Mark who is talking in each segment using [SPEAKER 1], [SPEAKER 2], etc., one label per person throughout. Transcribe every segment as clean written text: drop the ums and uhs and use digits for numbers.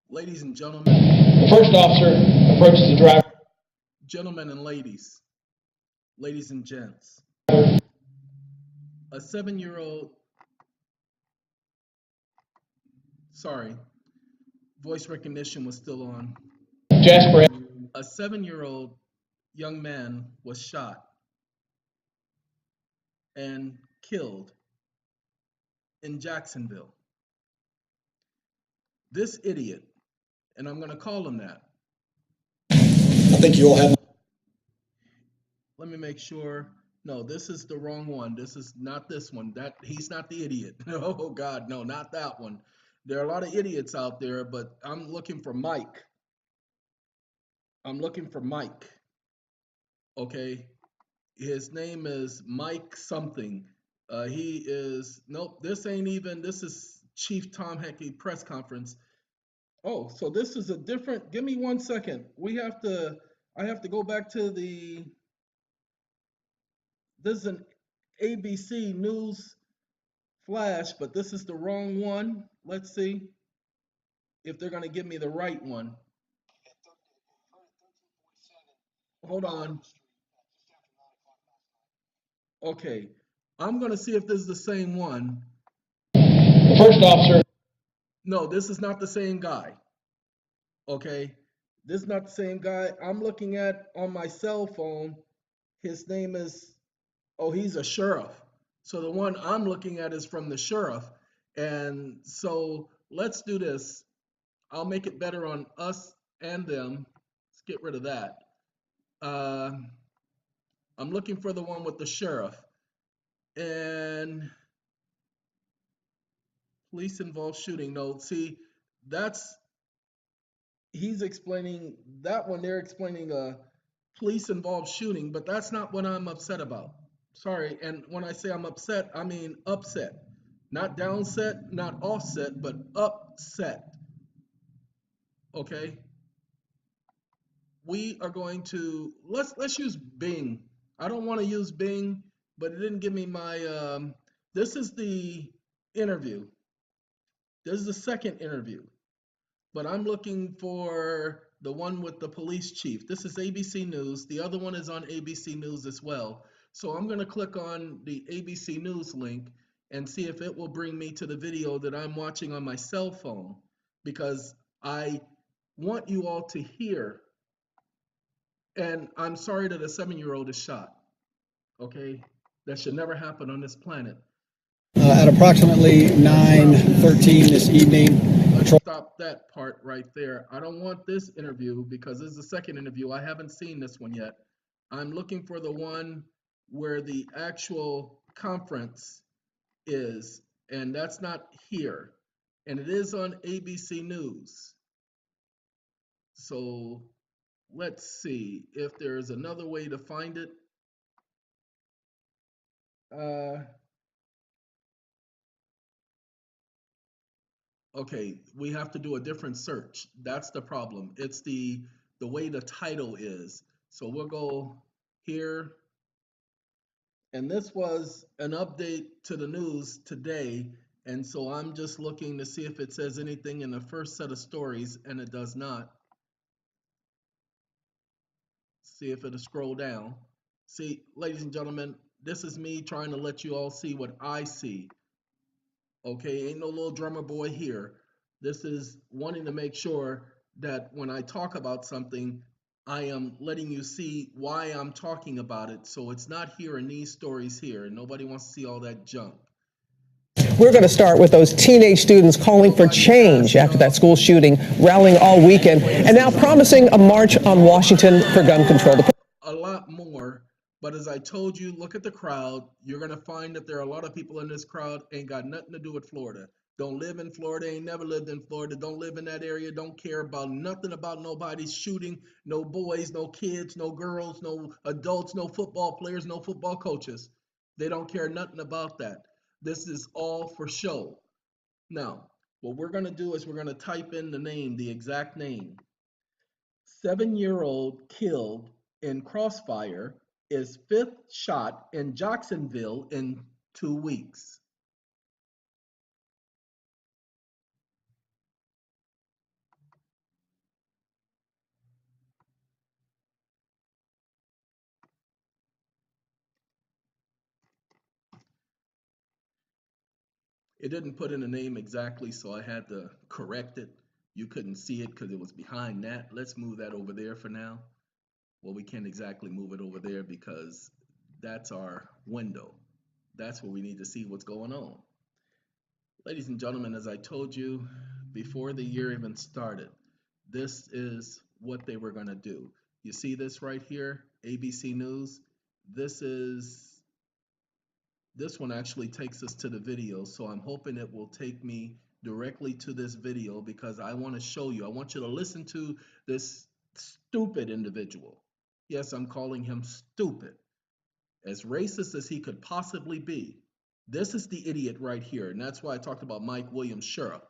[SPEAKER 1] Ladies and gentlemen,
[SPEAKER 2] The first officer approaches the driver.
[SPEAKER 1] gentlemen and ladies, ladies and gents, a 7-year-old, sorry, voice recognition was still on.
[SPEAKER 2] Jasper.
[SPEAKER 1] A 7-year-old young man was shot and killed in Jacksonville. This idiot, and I'm going to call him that.
[SPEAKER 2] I think you all have.
[SPEAKER 1] Let me make sure. No, this is the wrong one. This is not this one. He's not the idiot. Oh God, no, not that one. There are a lot of idiots out there, but I'm looking for Mike. I'm looking for Mike. Okay. His name is Mike something. He is, nope, this ain't even, this is Chief Tom Heckey press conference. Oh, so this is a different, give me 1 second. I have to go back to this is an ABC News flash, but this is the wrong one. Let's see if they're going to give me the right one. Hold on. Okay, I'm going to see if this is the same one.
[SPEAKER 2] The first officer.
[SPEAKER 1] No, this is not the same guy. Okay, this is not the same guy. I'm looking at on my cell phone. His name is, oh, he's a sheriff. So the one I'm looking at is from the sheriff. And so let's do this. I'll make it better on us and them. Let's get rid of that. I'm looking for the one with the sheriff. And police involved shooting. No, see, he's explaining that one. They're explaining a police involved shooting, but that's not what I'm upset about. Sorry. And when I say I'm upset, I mean upset. Not downset, not offset, but upset. Okay. We are going to let's use Bing. I don't want to use Bing, but it didn't give me my this is the interview. This is the second interview. But I'm looking for the one with the police chief. This is ABC News. The other one is on ABC News as well. So I'm going to click on the ABC News link and see if it will bring me to the video that I'm watching on my cell phone, because I want you all to hear. And I'm sorry that a 7-year-old is shot. Okay? That should never happen on this planet.
[SPEAKER 3] At approximately 9:13 this evening.
[SPEAKER 1] Let's stop that part right there. I don't want this interview because this is the second interview. I haven't seen this one yet. I'm looking for the one where the actual conference is, and that's not here. And it is on ABC News. So let's see if there's another way to find it. Okay, we have to do a different search. That's the problem. It's the way the title is. So we'll go here. And this was an update to the news today. And so I'm just looking to see if it says anything in the first set of stories, and it does not. See if it'll scroll down. See, ladies and gentlemen, this is me trying to let you all see what I see. Okay, ain't no little drummer boy here. This is wanting to make sure that when I talk about something, I am letting you see why I'm talking about it. So it's not here in these stories here. Nobody wants to see all that junk.
[SPEAKER 4] We're going to start with those teenage students calling for change after that school shooting, rallying all weekend, and now promising a march on Washington for gun control.
[SPEAKER 1] A lot more, but as I told you, look at the crowd. You're going to find that there are a lot of people in this crowd ain't got nothing to do with Florida. Don't live in Florida, ain't never lived in Florida, don't live in that area, don't care about nothing about nobody's shooting, no boys, no kids, no girls, no adults, no football players, no football coaches. They don't care nothing about that. This is all for show. Now, what we're going to do is we're going to type in the name, the exact name. 7-year-old killed in CROSSFIRE is 5th shot in Jacksonville in 2 weeks. It didn't put in a name exactly, so I had to correct it. You couldn't see it because it was behind that. Let's move that over there for now. Well, we can't exactly move it over there because that's our window. That's where we need to see what's going on. Ladies and gentlemen, as I told you before the year even started, this is what they were going to do. You see this right here, ABC News? This one actually takes us to the video, so I'm hoping it will take me directly to this video because I want to show you. I want you to listen to this stupid individual. Yes, I'm calling him stupid. As racist as he could possibly be. This is the idiot right here, and that's why I talked about Mike Williams Sheriff.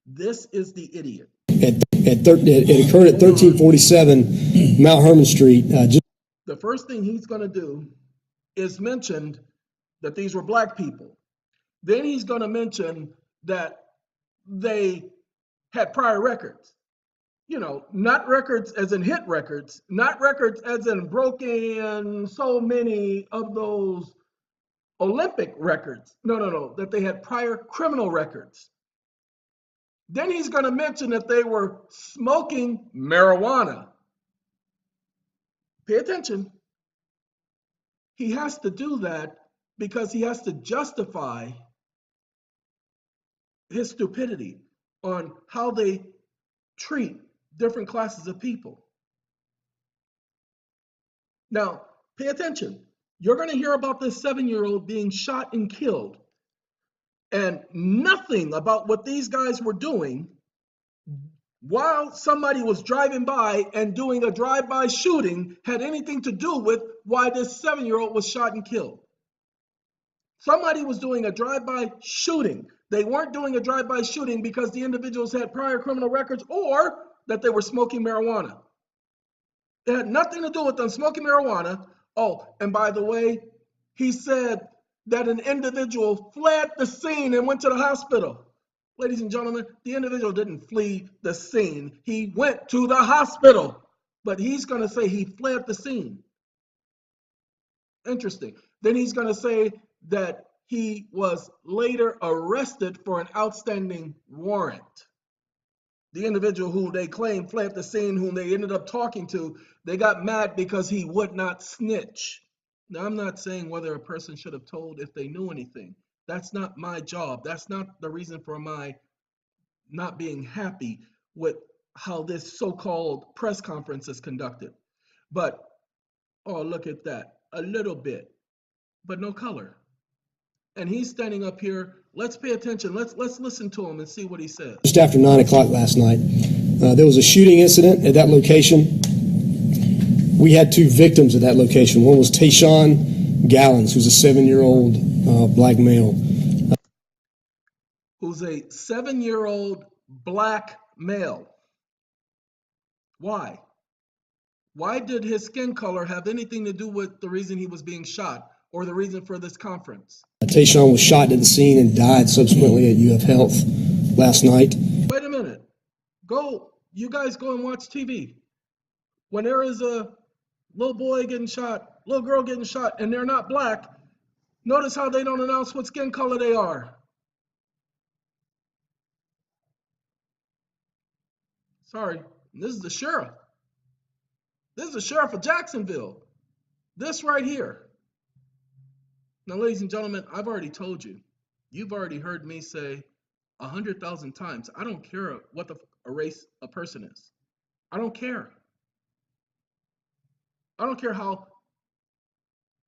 [SPEAKER 1] This is the idiot.
[SPEAKER 5] It occurred at 1347 Mount Herman Street.
[SPEAKER 1] The first thing he's going to do is mention that these were black people. Then he's going to mention that they had prior records. You know, not records as in hit records, not records as in broken so many of those Olympic records. No, that they had prior criminal records. Then he's going to mention that they were smoking marijuana. Pay attention. He has to do that because he has to justify his stupidity on how they treat different classes of people. Now, pay attention. You're going to hear about this 7-year-old being shot and killed, and nothing about what these guys were doing while somebody was driving by and doing a drive-by shooting had anything to do with why this 7-year-old was shot and killed. Somebody was doing a drive-by shooting. They weren't doing a drive-by shooting because the individuals had prior criminal records or that they were smoking marijuana. It had nothing to do with them smoking marijuana. Oh, and by the way, he said that an individual fled the scene and went to the hospital. Ladies and gentlemen, the individual didn't flee the scene. He went to the hospital, but he's going to say he fled the scene. Interesting. Then he's going to say that he was later arrested for an outstanding warrant. The individual who they claim fled the scene, whom they ended up talking to, they got mad because he would not snitch. Now, I'm not saying whether a person should have told if they knew anything. That's not my job. That's not the reason for my not being happy with how this so-called press conference is conducted. But, oh, look at that. A little bit, but no color. And he's standing up here. Let's pay attention. Let's listen to him and see what he says.
[SPEAKER 5] Just after 9 o'clock last night, there was a shooting incident at that location. We had 2 victims at that location. One was Tayshawn Gallons, who's a 7-year-old black male.
[SPEAKER 1] Who's a 7-year-old black male. Why? Why did his skin color have anything to do with the reason he was being shot or the reason for this conference?
[SPEAKER 5] Tayshawn was shot at the scene and died subsequently at UF Health last night.
[SPEAKER 1] Wait a minute. You guys go and watch TV. When there is a little boy getting shot, little girl getting shot, and they're not black, notice how they don't announce what skin color they are. Sorry, this is the sheriff. This is the sheriff of Jacksonville. This right here. Now, ladies and gentlemen, I've already told you. You've already heard me say 100,000 times, I don't care what a race a person is. I don't care. I don't care how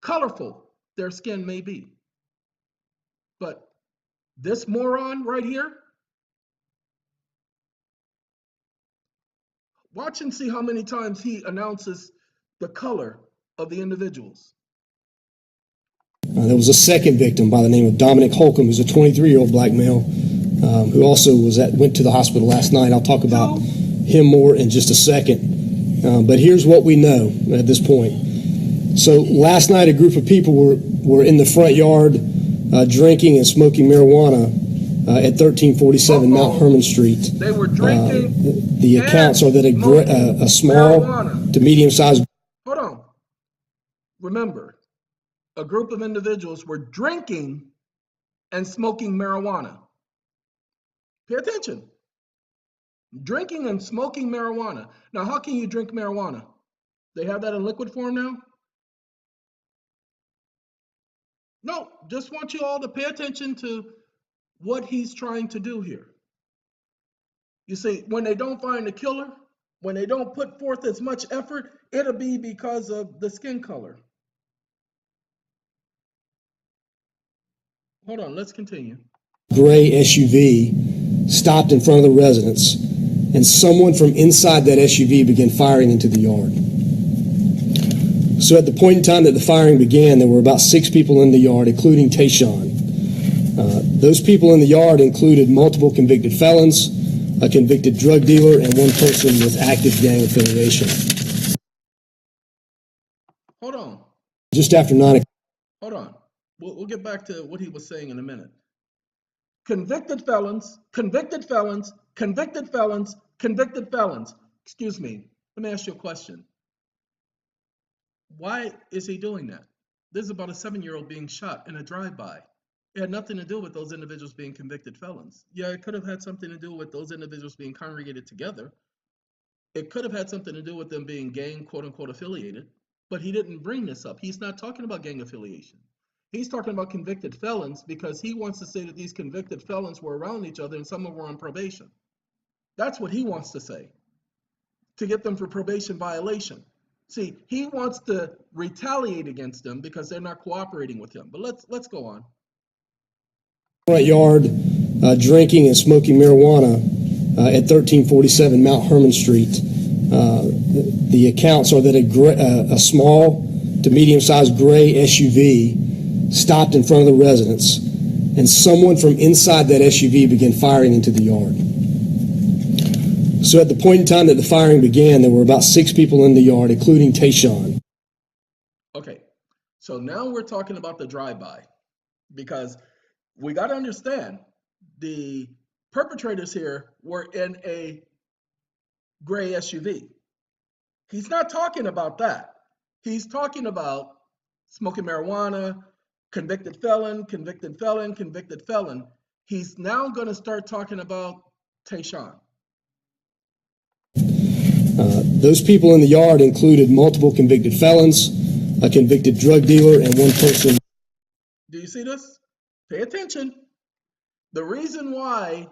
[SPEAKER 1] colorful their skin may be. But this moron right here, watch and see how many times he announces the color of the individuals.
[SPEAKER 5] There was a second victim by the name of Dominic Holcomb, who's a 23-year-old black male, who also went to the hospital last night. I'll talk about him more in just a second. But here's what we know at this point. So last night, a group of people were in the front yard drinking and smoking marijuana at 1347 Mount Herman Street.
[SPEAKER 1] They were drinking.
[SPEAKER 5] The accounts are that a small marijuana to medium-sized.
[SPEAKER 1] Hold on. Remember, a group of individuals were drinking and smoking marijuana. Pay attention. Drinking and smoking marijuana. Now, how can you drink marijuana? They have that in liquid form now? No, just want you all to pay attention to what he's trying to do here. You see, when they don't find the killer, when they don't put forth as much effort, it'll be because of the skin color. Hold on, let's continue.
[SPEAKER 5] Gray SUV stopped in front of the residence, and someone from inside that SUV began firing into the yard. So at the point in time that the firing began, there were about 6 people in the yard, including Tayshawn. Those people in the yard included multiple convicted felons, a convicted drug dealer, and one person with active gang affiliation.
[SPEAKER 1] Hold on.
[SPEAKER 5] Just after 9 o'clock.
[SPEAKER 1] Hold on. We'll get back to what he was saying in a minute. Convicted felons, convicted felons, convicted felons, convicted felons. Excuse me. Let me ask you a question. Why is he doing that? This is about a 7-year-old being shot in a drive-by. It had nothing to do with those individuals being convicted felons. Yeah, it could have had something to do with those individuals being congregated together. It could have had something to do with them being gang, quote-unquote, affiliated. But he didn't bring this up. He's not talking about gang affiliation. He's talking about convicted felons because he wants to say that these convicted felons were around each other and some of them were on probation. That's what he wants to say, to get them for probation violation. See, he wants to retaliate against them because they're not cooperating with him. But let's go on.
[SPEAKER 5] Front yard, drinking and smoking marijuana at 1347 Mount Herman Street. The accounts are that a small to medium-sized gray SUV stopped in front of the residence, and someone from inside that SUV began firing into the yard. So at the point in time that the firing began, there were about 6 people in the yard, including Tayshawn.
[SPEAKER 1] Okay, so now we're talking about the drive-by, because we got to understand the perpetrators here were in a gray SUV. He's not talking about that. He's talking about smoking marijuana, convicted felon, convicted felon, convicted felon. He's now going to start talking about Tayshawn.
[SPEAKER 5] Those people in the yard included multiple convicted felons, a convicted drug dealer, and one person.
[SPEAKER 1] Do you see this? Pay attention. The reason why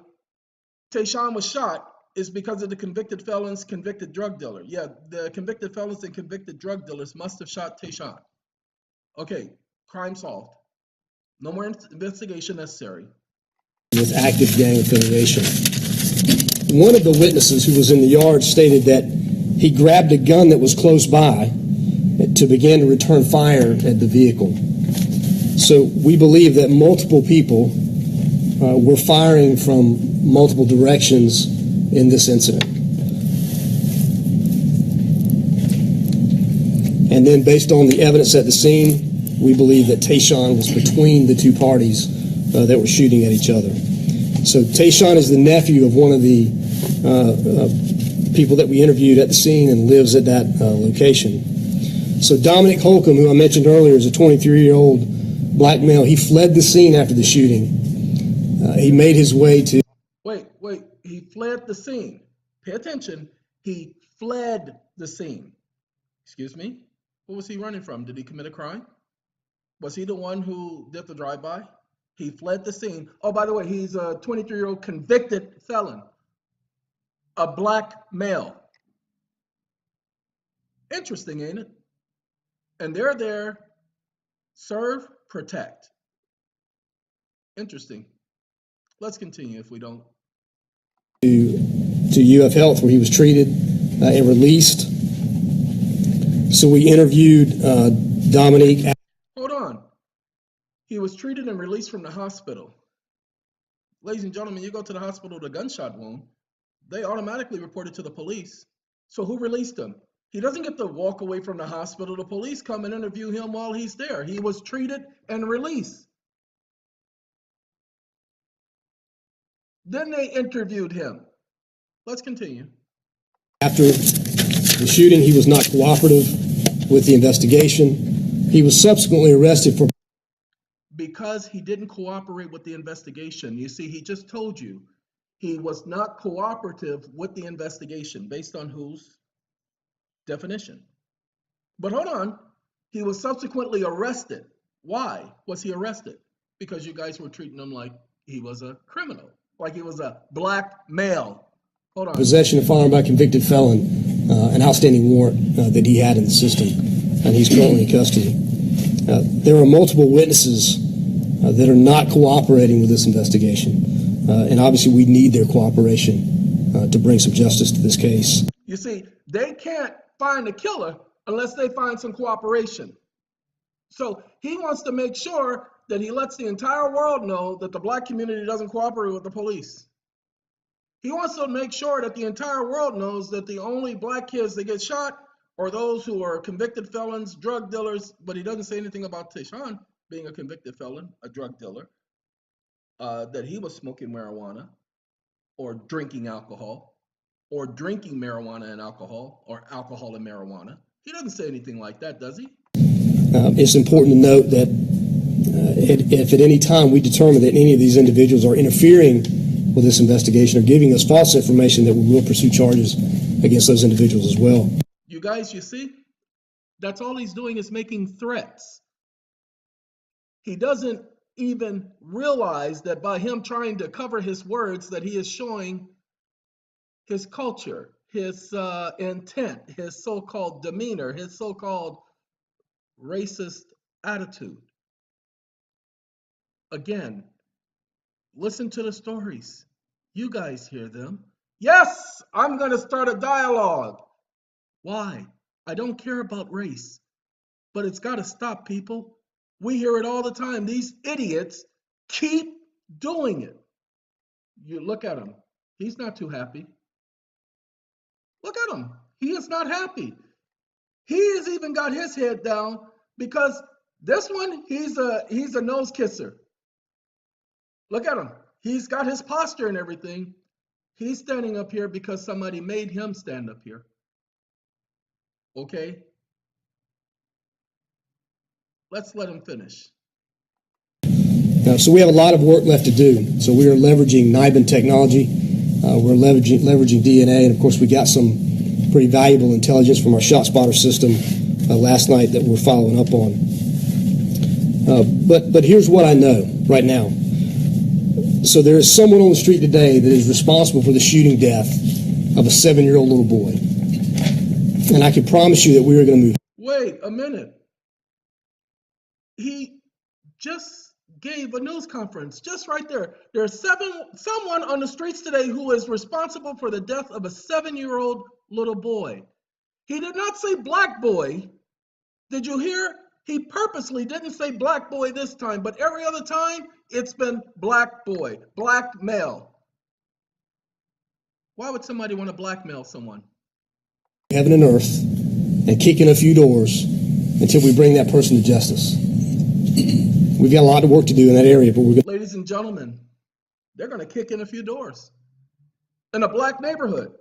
[SPEAKER 1] Tayshawn was shot is because of the convicted felons, convicted drug dealer. Yeah, the convicted felons and convicted drug dealers must have shot Tayshawn. Okay, crime solved. No more investigation necessary.
[SPEAKER 5] With active gang affiliation. One of the witnesses who was in the yard stated that he grabbed a gun that was close by to begin to return fire at the vehicle. So we believe that multiple people were firing from multiple directions in this incident. And then based on the evidence at the scene, we believe that Tayshawn was between the 2 parties that were shooting at each other. So Tayshawn is the nephew of one of the people that we interviewed at the scene and lives at that location. So Dominic Holcomb, who I mentioned earlier, is a 23-year-old black male. He fled the scene after the shooting. He made his way to...
[SPEAKER 1] Wait. He fled the scene. Pay attention. He fled the scene. Excuse me? What was he running from? Did he commit a crime? Was he the one who did the drive-by? He fled the scene. Oh, by the way, he's a 23-year-old convicted felon. A black male. Interesting, ain't it? And they're there, serve, protect. Interesting. Let's continue if we don't.
[SPEAKER 5] To UF Health, where he was treated and released. So we interviewed Dominique.
[SPEAKER 1] Hold on. He was treated and released from the hospital. Ladies and gentlemen, you go to the hospital with a gunshot wound, they automatically report it to the police. So who released him? He doesn't get to walk away from the hospital. The police come and interview him while he's there. He was treated and released. Then they interviewed him. Let's continue.
[SPEAKER 5] After the shooting, he was not cooperative with the investigation. He was subsequently arrested for...
[SPEAKER 1] Because he didn't cooperate with the investigation. You see, he just told you He was not cooperative with the investigation based on whose definition? But hold on, he was subsequently arrested. Why was he arrested? Because you guys were treating him like he was a criminal, like he was a black male. Hold on.
[SPEAKER 5] Possession of firearm by a convicted felon, an outstanding warrant that he had in the system, and he's currently in custody. There are multiple witnesses that are not cooperating with this investigation, and obviously we need their cooperation to bring some justice to this case.
[SPEAKER 1] You see, they can't find a killer unless they find some cooperation. So he wants to make sure that he lets the entire world know that the black community doesn't cooperate with the police. He wants to make sure that the entire world knows that the only black kids that get shot are those who are convicted felons, drug dealers, but he doesn't say anything about Tayshaun being a convicted felon, a drug dealer, that he was smoking marijuana or drinking alcohol or drinking marijuana and alcohol or alcohol and marijuana. He doesn't say anything like that, does he?
[SPEAKER 5] It's important to note that if at any time we determine that any of these individuals are interfering with this investigation or giving us false information, that we will pursue charges against those individuals as well.
[SPEAKER 1] You guys, you see, that's all he's doing is making threats. He doesn't even realize that by him trying to cover his words that he is showing his culture, his intent, his so-called demeanor, his so-called racist attitude. Again, listen to the stories. You guys hear them. Yes, I'm going to start a dialogue. Why? I don't care about race, but it's got to stop, people. We hear it all the time. These idiots keep doing it. You look at him. He's not too happy. Look at him. He is not happy. He has even got his head down because this one, he's a nose kisser. Look at him. He's got his posture and everything. He's standing up here because somebody made him stand up here. Okay? Let's let him finish.
[SPEAKER 5] So we have a lot of work left to do. So we are leveraging NIBIN technology. We're leveraging DNA, and of course we got some pretty valuable intelligence from our ShotSpotter system last night that we're following up on. But here's what I know right now. So there is someone on the street today that is responsible for the shooting death of a 7-year-old little boy. And I can promise you that we are going to move.
[SPEAKER 1] Wait a minute. He just gave a news conference just right there. There's someone on the streets today who is responsible for the death of a 7-year-old little boy. He did not say black boy. Did you hear? He purposely didn't say black boy this time, but every other time it's been black boy, black male. Why would somebody want to blackmail someone?
[SPEAKER 5] Heaven and earth and kick in a few doors until we bring that person to justice. We've got a lot of work to do in that area, but we're going to...
[SPEAKER 1] Ladies and gentlemen, they're going to kick in a few doors in a black neighborhood.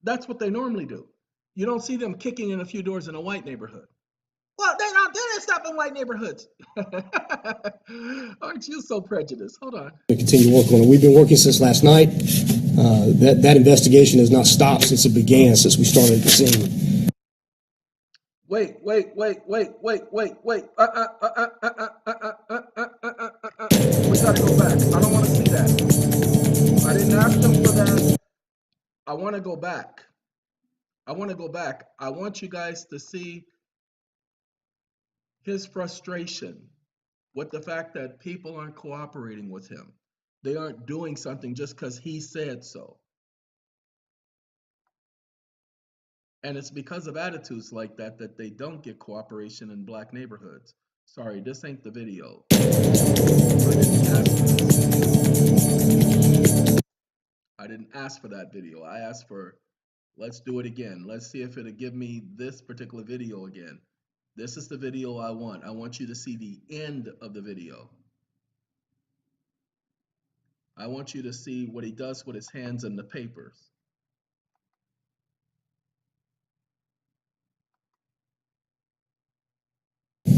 [SPEAKER 1] That's what they normally do. You don't see them kicking in a few doors in a white neighborhood. Well, they're stop in white neighborhoods. Aren't you so prejudiced? Hold on.
[SPEAKER 5] Continue to work on it. We've been working since last night. That investigation has not stopped since it began, since we started at the scene.
[SPEAKER 1] Wait. We gotta go back. I don't want to see that. I didn't ask them for that. I want to go back. I want you guys to see his frustration with the fact that people aren't cooperating with him. They aren't doing something just because he said so. And it's because of attitudes like that that they don't get cooperation in black neighborhoods. Sorry, this ain't the video. I didn't ask for that video. I asked for, let's do it again. Let's see if it'll give me this particular video again. This is the video I want. I want you to see the end of the video. I want you to see what he does with his hands in the papers.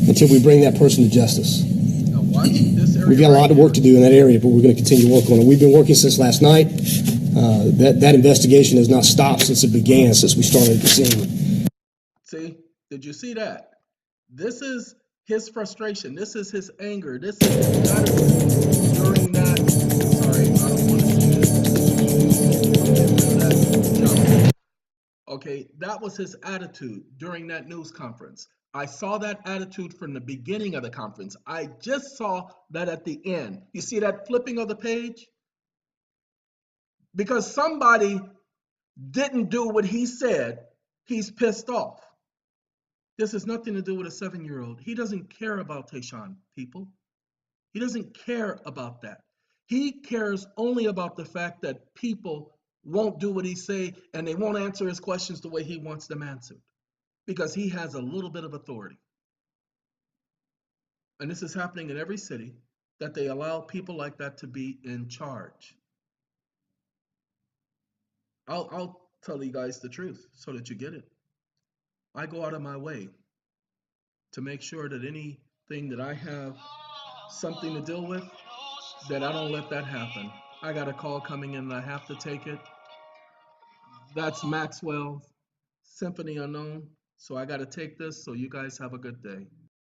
[SPEAKER 5] Until we bring that person to justice.
[SPEAKER 1] Now watch this area.
[SPEAKER 5] We've got a lot
[SPEAKER 1] right
[SPEAKER 5] of work to
[SPEAKER 1] here.
[SPEAKER 5] do in that area, but we're going to continue to work on it. We've been working since last night. That investigation has not stopped since it began, since we started at the scene.
[SPEAKER 1] See, did you see that? This is his frustration. This is his anger. This is his attitude during that. Sorry, I don't want to see this. Okay, that was his attitude during that news conference. I saw that attitude from the beginning of the conference. I just saw that at the end. You see that flipping of the page? Because somebody didn't do what he said, he's pissed off. This has nothing to do with a 7-year-old. He doesn't care about Tayshaun, people. He doesn't care about that. He cares only about the fact that people won't do what he say and they won't answer his questions the way he wants them answered because he has a little bit of authority. And this is happening in every city, that they allow people like that to be in charge. I'll tell you guys the truth so that you get it. I go out of my way to make sure that anything that I have something to deal with, that I don't let that happen. I got a call coming in and I have to take it. That's Maxwell Symphony Unknown. So I got to take this. So you guys have a good day.